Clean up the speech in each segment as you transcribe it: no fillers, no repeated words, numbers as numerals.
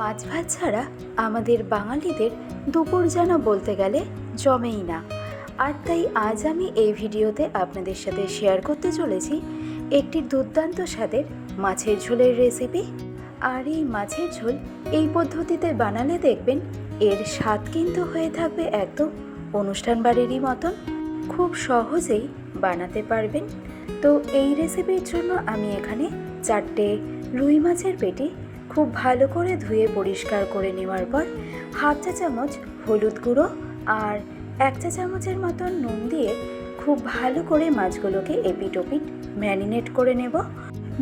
মাছ ভাত ছাড়া আমাদের বাঙালিদের দুপুর যেন বলতে গেলে জমেই না। আর তাই আজ আমি এই ভিডিওতে আপনাদের সাথে শেয়ার করতে চলেছি একটি দুর্দান্ত স্বাদের মাছের ঝোলের রেসিপি। আর এই মাছের ঝোল এই পদ্ধতিতে বানালে দেখবেন এর স্বাদ কিন্তু হয়ে থাকবে একদম অনুষ্ঠান বাড়িরই মতন। খুব সহজেই বানাতে পারবেন। তো এই রেসিপির জন্য আমি এখানে 4টে রুই মাছের পেটি খুব ভালো করে ধুয়ে পরিষ্কার করে নেওয়ার পর হাফ চা চামচ হলুদ গুঁড়ো আর 1 চা চামচের মতন নুন দিয়ে খুব ভালো করে মাছগুলোকে এপিট ওপিট ম্যারিনেট করে নেব।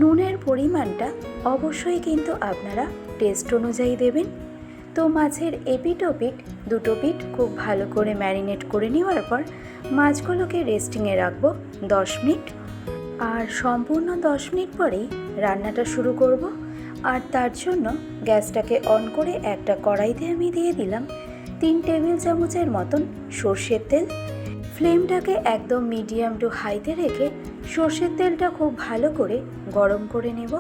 নুনের পরিমাণটা অবশ্যই কিন্তু আপনারা টেস্ট অনুযায়ী দেবেন। তো মাছের এপিট ওপিট দুটো পিঠ খুব ভালো করে ম্যারিনেট করে নেওয়ার পর মাছগুলোকে রেস্টিংয়ে রাখবো 10 মিনিট। আর সম্পূর্ণ 10 মিনিট পরেই রান্নাটা শুরু করব। আর তার জন্য গ্যাসটাকে অন করে একটা কড়াইতে আমি দিয়ে দিলাম 3 টেবিল চামচের মতন সর্ষের তেল। ফ্লেমটাকে একদম মিডিয়াম টু হাইতে রেখে সর্ষের তেলটা খুব ভালো করে গরম করে নেব।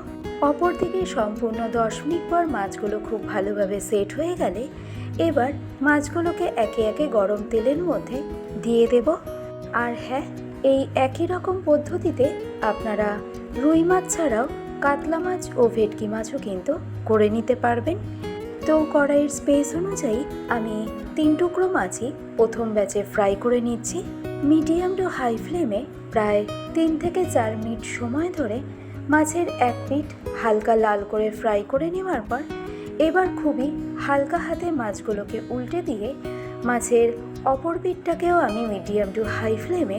অপর দিকে সম্পূর্ণ 10 মিনিট পর মাছগুলো খুব ভালোভাবে সেট হয়ে গেলে এবার মাছগুলোকে একে একে গরম তেলের মধ্যে দিয়ে দেব। আর হ্যাঁ, এই একই রকম পদ্ধতিতে আপনারা রুই মাছ ছাড়াও কাতলা মাছ ও ভেটকি মাছও কিন্তু করে নিতে পারবেন। তো কড়াইয়ের স্পেস অনুযায়ী আমি 3 টুকরো মাছই প্রথম ব্যাচে ফ্রাই করে নিচ্ছি। মিডিয়াম টু হাই ফ্লেমে প্রায় 3 থেকে 4 মিনিট সময় ধরে মাছের এক পিঠ হালকা লাল করে ফ্রাই করে নেওয়ার পর এবার খুবই হালকা হাতে মাছগুলোকে উল্টে দিয়ে মাছের অপর পিঠটাকেও আমি মিডিয়াম টু হাই ফ্লেমে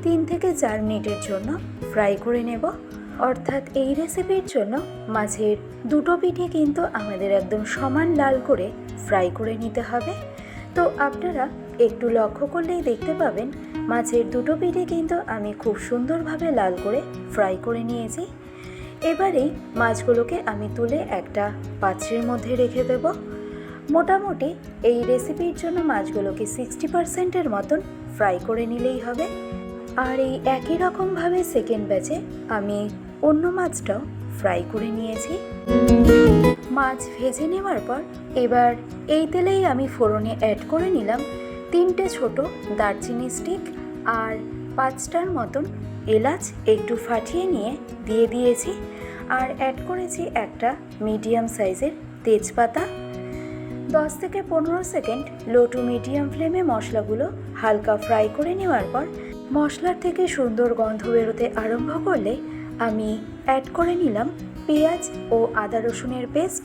3 থেকে 4 মিনিটের জন্য ফ্রাই করে নেব। অর্থাৎ এই রেসিপির জন্য মাছের দুটো পিঠে কিন্তু আমাদের একদম সমান লাল করে ফ্রাই করে নিতে হবে। তো আপনারা একটু লক্ষ্য করলেই দেখতে পাবেন মাছের দুটো পিঠে কিন্তু আমি খুব সুন্দরভাবে লাল করে ফ্রাই করে নিয়েছি। এবারেই মাছগুলোকে আমি তুলে একটা পাত্রের মধ্যে রেখে দেব। মোটামুটি এই রেসিপির জন্য মাছগুলোকে 60%-এর মতন ফ্রাই করে নিলেই হবে। আর এই একই রকমভাবে সেকেন্ড ব্যাচে আমি অন্য মাছটাও ফ্রাই করে নিয়েছি। মাছ ভেজে নেওয়ার পর এবার এই তেলেই আমি ফোড়নে অ্যাড করে নিলাম 3টে ছোট দারচিনি স্টিক আর 5টার মতন এলাচ একটু ফাটিয়ে নিয়ে দিয়ে দিয়েছি। আর অ্যাড করেছি একটা মিডিয়াম সাইজের তেজপাতা। 10 থেকে 15 সেকেন্ড লো টু মিডিয়াম ফ্লেমে মশলাগুলো হালকা ফ্রাই করে নেওয়ার পর মশলার থেকে সুন্দর গন্ধ বেরোতে আরম্ভ করলে আমি অ্যাড করে নিলাম পেঁয়াজ ও আদা রসুনের পেস্ট।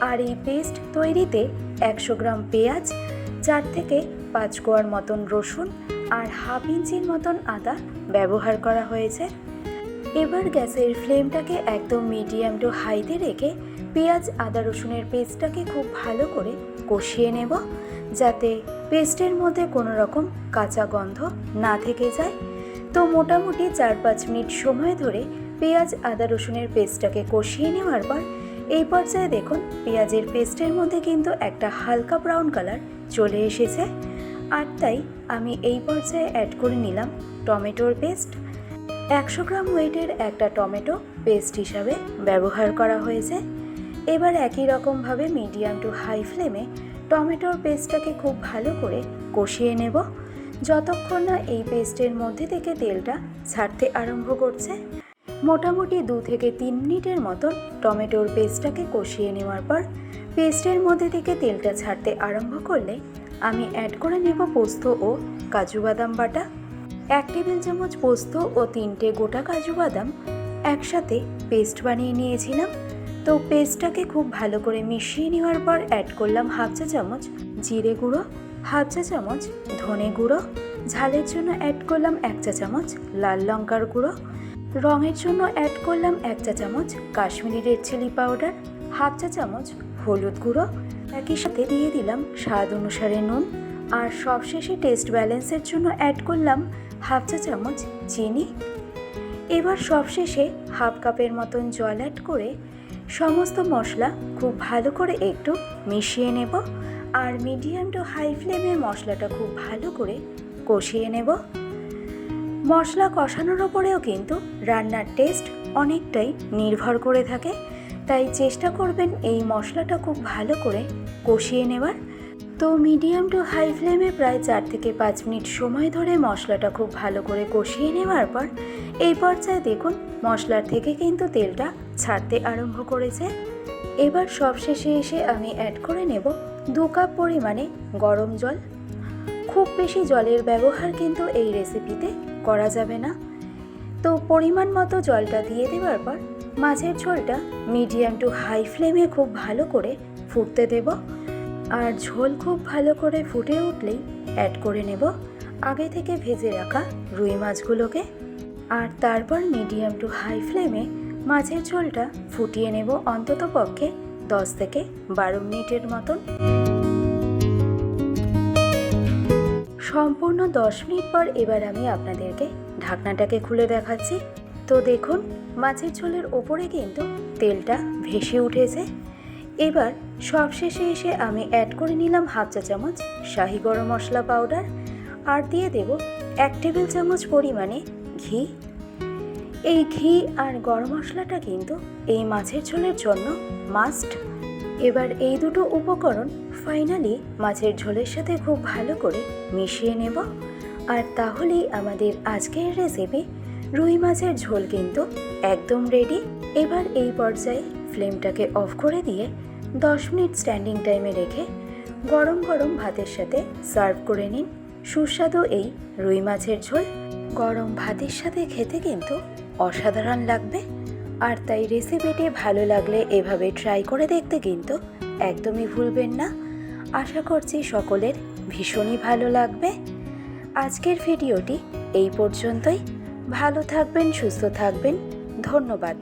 আর এই পেস্ট তৈরিতে 100 গ্রাম পেঁয়াজ, 4 থেকে 5 কোয়ার মতন রসুন আর হাফ ইঞ্চির মতন আদা ব্যবহার করা হয়েছে। এবার গ্যাসের ফ্লেমটাকে একদম মিডিয়াম টু হাইতে রেখে পেঁয়াজ আদা রসুনের পেস্টটাকে খুব ভালো করে কষিয়ে নেব, যাতে পেস্টের মধ্যে কোনো রকম কাঁচা গন্ধ না থেকে যায়। তো মোটামুটি 4-5 মিনিট সময় ধরে পেঁয়াজ আদা রসুনের পেস্টটাকে কষিয়ে নেওয়ার পর এই পর্যায়ে দেখুন পেঁয়াজের পেস্টের মধ্যে কিন্তু একটা হালকা ব্রাউন কালার চলে এসেছে। আর তাই আমি এই পর্যায়ে অ্যাড করে নিলাম টমেটোর পেস্ট। 100 গ্রাম ওয়েটের একটা টমেটো পেস্ট হিসাবে ব্যবহার করা হয়েছে। এবার একই রকমভাবে মিডিয়াম টু হাই ফ্লেমে টমেটোর পেস্টটাকে খুব ভালো করে কষিয়ে নেব, যতক্ষণ না এই পেস্টের মধ্যে থেকে তেলটা ছাড়তে আরম্ভ করছে। মোটামুটি 2 থেকে 3 মিনিটের মতন টমেটোর পেস্টটাকে কষিয়ে নেওয়ার পর পেস্টের মধ্যে থেকে তেলটা ছাড়তে আরম্ভ করলে আমি অ্যাড করে নেব পোস্ত ও কাজু বাদাম বাটা। 1 টেবিল চামচ পোস্ত ও 3টে গোটা কাজু বাদাম একসাথে পেস্ট বানিয়ে নিয়েছিলাম। তো পেস্টটাকে খুব ভালো করে মিশিয়ে নেওয়ার পর অ্যাড করলাম হাফ চা চামচ জিরে গুঁড়ো, হাফ চা চামচ ধনে গুঁড়ো, ঝালের জন্য অ্যাড করলাম 1 চা চামচ লাল লঙ্কার গুঁড়ো, রঙের জন্য অ্যাড করলাম 1 চা চামচ Kashmiri red chilli powder, half চা চামচ হলুদ গুঁড়ো, একই সাথে দিয়ে দিলাম স্বাদ অনুসারে নুন। আর সবশেষে টেস্ট ব্যালেন্সের জন্য অ্যাড করলাম হাফ চা চামচ চিনি। এবার সবশেষে হাফ কাপের মতন জল অ্যাড করে সমস্ত মশলা খুব ভালো করে একটু মিশিয়ে নেব। আর মিডিয়াম টু হাই ফ্লেমে মশলাটা খুব ভালো করে কষিয়ে নেব। মশলা কষানোর ওপরেও কিন্তু রান্নার টেস্ট অনেকটাই নির্ভর করে থাকে। তাই চেষ্টা করবেন এই মশলাটা খুব ভালো করে কষিয়ে নেওয়ার। তো মিডিয়াম টু হাই ফ্লেমে প্রায় 4 থেকে 5 মিনিট সময় ধরে মশলাটা খুব ভালো করে কষিয়ে নেওয়ার পর এই পর্যায়ে দেখুন মশলার থেকে কিন্তু তেলটা ছাড়তে আরম্ভ করেছে। এবার সবশেষে এসে আমি অ্যাড করে নেব 2 কাপ পরিমাণে গরম জল। খুব বেশি জলের ব্যবহার কিন্তু এই রেসিপিতে করা যাবে না। তো পরিমাণ মতো জলটা দিয়ে দেওয়ার পর মাছের ঝোলটা মিডিয়াম টু হাই ফ্লেমে খুব ভালো করে ফুটতে দেব। আর ঝোল খুব ভালো করে ফুটে উঠলেই অ্যাড করে নেব আগে থেকে ভেজে রাখা রুই মাছগুলোকে। আর তারপর মিডিয়াম টু হাই ফ্লেমে মাছের ঝোলটা ফুটিয়ে নেব অন্তত পক্ষে 10 থেকে 12 মিনিটের মতন। সম্পূর্ণ 10 মিনিট পর এবার আমি আপনাদেরকে ঢাকনাটাকে খুলে দেখাচ্ছি। তো দেখুন মাছের ঝোলের ওপরে কিন্তু তেলটা ভেসে উঠেছে। এবার সবশেষে এসে আমি অ্যাড করে নিলাম 1/2 চা চামচ শাহি গরম মশলা পাউডার আর দিয়ে দেব 1 টেবিল চামচ পরিমাণে ঘি। এই ঘি আর গরম মশলাটা কিন্তু এই মাছের ঝোলের জন্য মাস্ট। এবার এই দুটো উপকরণ ফাইনালি মাছের ঝোলের সাথে খুব ভালো করে মিশিয়ে নেব। আর তাহলেই আমাদের আজকের রেসিপি রুই মাছের ঝোল কিন্তু একদম রেডি। এবার এই পর্যায়ে ফ্লেমটাকে অফ করে দিয়ে 10 মিনিট স্ট্যান্ডিং টাইমে রেখে গরম গরম ভাতের সাথে সার্ভ করে নিন সুস্বাদু এই রুই মাছের ঝোল। গরম ভাতের সাথে খেতে কিন্তু অসাধারণ লাগবে। আর তাই রেসিপিটি ভালো লাগলে এভাবে ট্রাই করে দেখতে কিন্তু একদমই ভুলবেন না। আশা করছি সকলের ভীষণই ভালো লাগবে। আজকের ভিডিওটি এই পর্যন্তই। ভালো থাকবেন, সুস্থ থাকবেন। ধন্যবাদ।